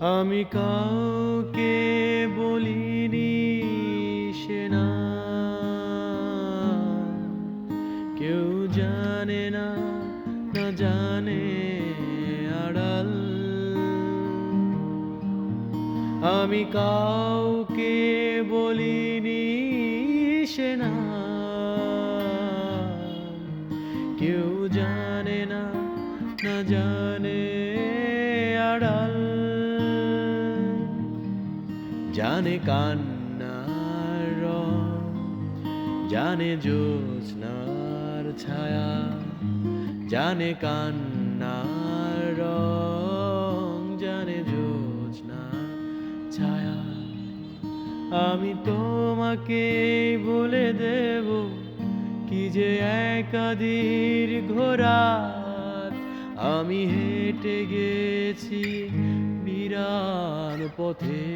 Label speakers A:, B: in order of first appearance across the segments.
A: আমি কাউকে বলিনি সে না, কেউ জানে না, না জানে আড়াল। আমি কাউকে বলিনি সে না, কেউ জানে না, না জানে আড়াল। জানে কান্নার রং, জানে জ্যোৎস্নার ছায়া, জানে কান্নার রং, জানে জ্যোৎস্নার ছায়া। আমি তোমাকে বলে দেব কি যে একা দীর্ঘ রাত, আমি হেঁটে গেছি বিরান পথে।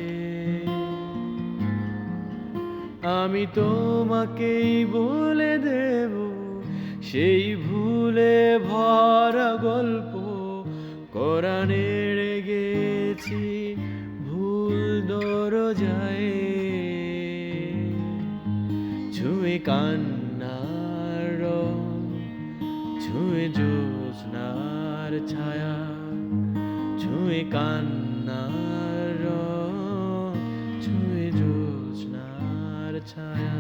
A: আমি তোমাকেই বলে দেব সেই ভুলে ভরা গল্প, কোরআনে গেছি ভুল দরজায়। ছুঁয়ে কান্নার রং, ছুঁয়ে জ্যোৎস্নার ছায়া, ছুঁয়ে কান্নার রং, ছুঁয়ে জ্যোৎস্নার ছায়া।